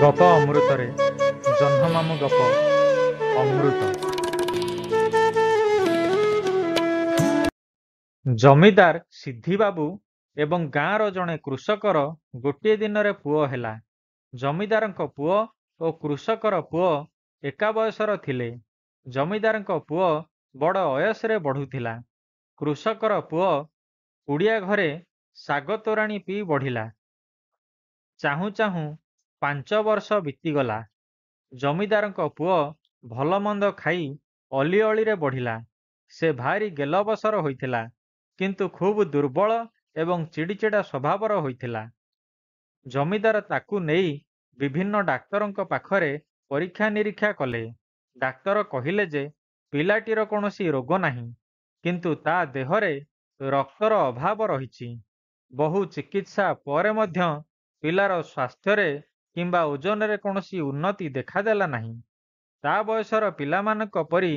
ଗପ ଅମୃତରେ ଜହ୍ନମାମୁଁ ଗପ ଅମୃତ। ଜମିଦାର ସିଦ୍ଧିବାବୁ ଏବଂ ଗାଁର ଜଣେ କୃଷକର ଗୋଟିଏ ଦିନରେ ପୁଅ ହେଲା। ଜମିଦାରଙ୍କ ପୁଅ ଓ କୃଷକର ପୁଅ ଏକା ବୟସର ଥିଲେ। ଜମିଦାରଙ୍କ ପୁଅ ବଡ଼ ଅୟସରେ ବଢ଼ୁଥିଲା। କୃଷକର ପୁଅ କୁଡ଼ିଆ ଘରେ ଶାଗ ତୋରାଣି ପିଇ ବଢ଼ିଲା। ଚାହୁଁ ଚାହୁଁ 5 ବର୍ଷ ବିତିଗଲା। ଜମିଦାରଙ୍କ ପୁଅ ଭଲମନ୍ଦ ଖାଇ ଅଲିଅଳିରେ ବଢ଼ିଲା। ସେ ଭାରି ଗେଲବସର ହୋଇଥିଲା, କିନ୍ତୁ ଖୁବ୍ ଦୁର୍ବଳ ଏବଂ ଚିଡ଼ିଚିଡ଼ା ସ୍ୱଭାବର ହୋଇଥିଲା। ଜମିଦାର ତାକୁ ନେଇ ବିଭିନ୍ନ ଡାକ୍ତରଙ୍କ ପାଖରେ ପରୀକ୍ଷା ନିରୀକ୍ଷା କଲେ। ଡାକ୍ତର କହିଲେ ଯେ ପିଲାଟିର କୌଣସି ରୋଗ ନାହିଁ, କିନ୍ତୁ ତା ଦେହରେ ରକ୍ତର ଅଭାବ ରହିଛି। ବହୁ ଚିକିତ୍ସା ପରେ ମଧ୍ୟ ପିଲାର ସ୍ୱାସ୍ଥ୍ୟରେ କିମ୍ବା ଓଜନରେ କୌଣସି ଉନ୍ନତି ଦେଖାଦେଲା ନାହିଁ। ତା ବୟସର ପିଲାମାନଙ୍କ ପରି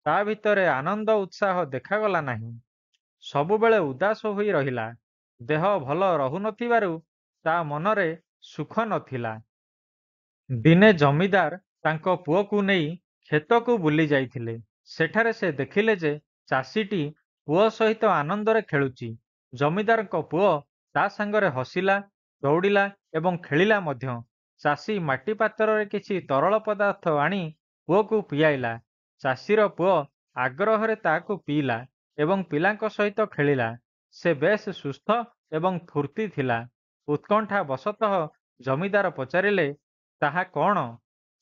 ତା ଭିତରେ ଆନନ୍ଦ ଉତ୍ସାହ ଦେଖାଗଲା ନାହିଁ। ସବୁବେଳେ ଉଦାସ ହୋଇ ରହିଲା। ଦେହ ଭଲ ରହୁନଥିବାରୁ ତା ମନରେ ସୁଖ ନଥିଲା। ଦିନେ ଜମିଦାର ତାଙ୍କ ପୁଅକୁ ନେଇ କ୍ଷେତକୁ ବୁଲି ଯାଇଥିଲେ। ସେଠାରେ ସେ ଦେଖିଲେ ଯେ ଚାଷୀଟି ପୁଅ ସହିତ ଆନନ୍ଦରେ ଖେଳୁଛି। ଜମିଦାରଙ୍କ ପୁଅ ତା ସାଙ୍ଗରେ ହସିଲା, ଦୌଡ଼ିଲା ଏବଂ ଖେଳିଲା ମଧ୍ୟ। ଚାଷୀ ମାଟି ପାତ୍ରରେ କିଛି ତରଳ ପଦାର୍ଥ ଆଣି ପୁଅକୁ ପିଆଇଲା। ଚାଷୀର ପୁଅ ଆଗ୍ରହରେ ତାହାକୁ ପିଇଲା ଏବଂ ପିଲାଙ୍କ ସହିତ ଖେଳିଲା। ସେ ବେଶ୍ ସୁସ୍ଥ ଏବଂ ଫୁର୍ତ୍ତି ଥିଲା। ଉତ୍କଣ୍ଠା ବଶତଃ ଜମିଦାର ପଚାରିଲେ, ତାହା କ'ଣ?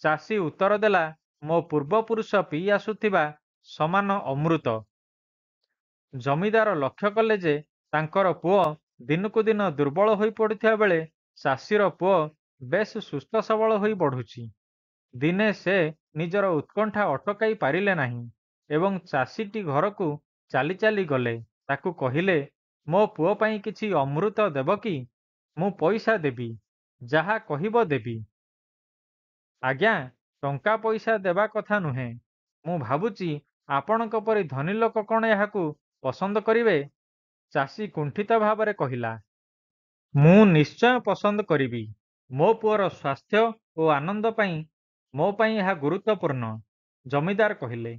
ଚାଷୀ ଉତ୍ତର ଦେଲା, ମୋ ପୂର୍ବପୁରୁଷ ପିଇ ଆସୁଥିବା ସମାନ ଅମୃତ। ଜମିଦାର ଲକ୍ଷ୍ୟ କଲେ ଯେ ତାଙ୍କର ପୁଅ ଦିନକୁ ଦିନ ଦୁର୍ବଳ ହୋଇ ପଡ଼ୁଥିବା ବେଳେ ଚାଷୀର ପୁଅ ବେଶ୍ ସୁସ୍ଥ ସବଳ ହୋଇ ବଢ଼ୁଛି। ଦିନେ ସେ ନିଜର ଉତ୍କଣ୍ଠା ଅଟକାଇ ପାରିଲେ ନାହିଁ ଏବଂ ଚାଷୀଟି ଘରକୁ ଚାଲି ଚାଲି ଗଲେ। ତାକୁ କହିଲେ, ମୋ ପୁଅ ପାଇଁ କିଛି ଅମୃତ ଦେବ କି? ମୁଁ ପଇସା ଦେବି, ଯାହା କହିବ ଦେବି। ଆଜ୍ଞା, ଟଙ୍କା ପଇସା ଦେବା କଥା ନୁହେଁ। ମୁଁ ଭାବୁଛି ଆପଣଙ୍କ ପରି ଧନୀ ଲୋକ କ'ଣ ଏହାକୁ ପସନ୍ଦ କରିବେ? ଚାଷୀ କୁଣ୍ଠିତ ଭାବରେ କହିଲା, ମୁଁ ନିଶ୍ଚୟ ପସନ୍ଦ କରିବି। ମୋ ପୁଅର ସ୍ୱାସ୍ଥ୍ୟ ଓ ଆନନ୍ଦ ପାଇଁ ମୋ ପାଇଁ ଏହା ଗୁରୁତ୍ୱପୂର୍ଣ୍ଣ। ଜମିଦାର କହିଲେ,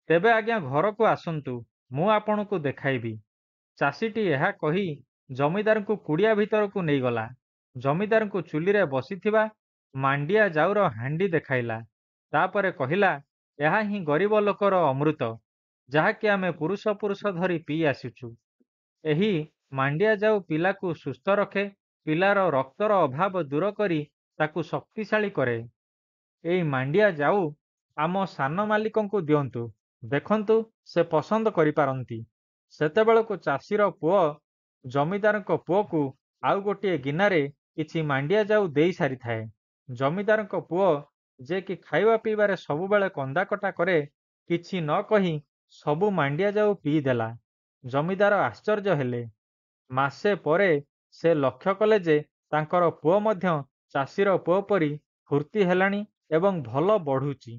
ତେବେ ଆଜ୍ଞା ଘରକୁ ଆସନ୍ତୁ, ମୁଁ ଆପଣଙ୍କୁ ଦେଖାଇବି। ଚାଷୀଟି ଏହା କହି ଜମିଦାରଙ୍କୁ କୁଡ଼ିଆ ଭିତରକୁ ନେଇଗଲା। ଜମିଦାରଙ୍କୁ ଚୁଲିରେ ବସିଥିବା ମାଣ୍ଡିଆ ଜାଉର ହାଣ୍ଡି ଦେଖାଇଲା। ତାପରେ କହିଲା, ଏହା ହିଁ ଗରିବ ଲୋକର ଅମୃତ, ଯାହାକି ଆମେ ପୁରୁଷ ପୁରୁଷ ଧରି ପିଇ ଆସିଛୁ। ଏହି ମାଣ୍ଡିଆ ଜାଉ ପିଲାକୁ ସୁସ୍ଥ ରଖେ, ପିଲାର ରକ୍ତର ଅଭାବ ଦୂର କରି ତାକୁ ଶକ୍ତିଶାଳୀ କରେ। ଏଇ ମାଣ୍ଡିଆ ଜାଉ ଆମ ସାନ ମାଲିକଙ୍କୁ ଦିଅନ୍ତୁ, ଦେଖନ୍ତୁ ସେ ପସନ୍ଦ କରିପାରନ୍ତି। ସେତେବେଳକୁ ଚାଷୀର ପୁଅ ଜମିଦାରଙ୍କ ପୁଅକୁ ଆଉ ଗୋଟିଏ ଗିନାରେ କିଛି ମାଣ୍ଡିଆ ଜାଉ ଦେଇ ସାରିଥାଏ। ଜମିଦାରଙ୍କ ପୁଅ, ଯେ କି ଖାଇବା ପିଇବାରେ ସବୁବେଳେ କନ୍ଦାକଟା କରେ, କିଛି ନ କହି ସବୁ ମାଣ୍ଡିଆ ଜାଉ ପିଇଦେଲା। ଜମିଦାର ଆଶ୍ଚର୍ଯ୍ୟ ହେଲେ। ମାସେ ପରେ ସେ ଲକ୍ଷ୍ୟ କଲେ ଯେ ତାଙ୍କର ପୁଅ ମଧ୍ୟ ଚାଷୀର ପୁଅ ପରି ଫୁର୍ତ୍ତି ହେଲାଣି ଏବଂ ଭଲ ବଢ଼ୁଛି।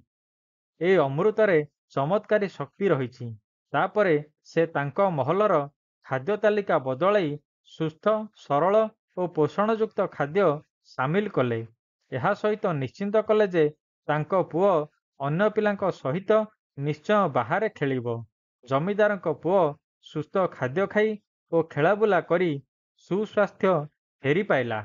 ଏହି ଅମୃତରେ ଚମତ୍କାରୀ ଶକ୍ତି ରହିଛି। ତାପରେ ସେ ତାଙ୍କ ମହଲର ଖାଦ୍ୟ ତାଲିକା ବଦଳାଇ ସୁସ୍ଥ, ସରଳ ଓ ପୋଷଣଯୁକ୍ତ ଖାଦ୍ୟ ସାମିଲ କଲେ। ଏହା ସହିତ ନିଶ୍ଚିତ କଲେ ଯେ ତାଙ୍କ ପୁଅ ଅନ୍ୟ ପିଲାଙ୍କ ସହିତ ନିଶ୍ଚୟ ବାହାରେ ଖେଳିବ। ଜମିଦାରଙ୍କ ପୁଅ ସୁସ୍ଥ ଖାଦ୍ୟ ଖାଇ ଓ ଖେଳାବୁଲା କରି ସୁସ୍ୱାସ୍ଥ୍ୟ ଫେରି ପାଇଲା।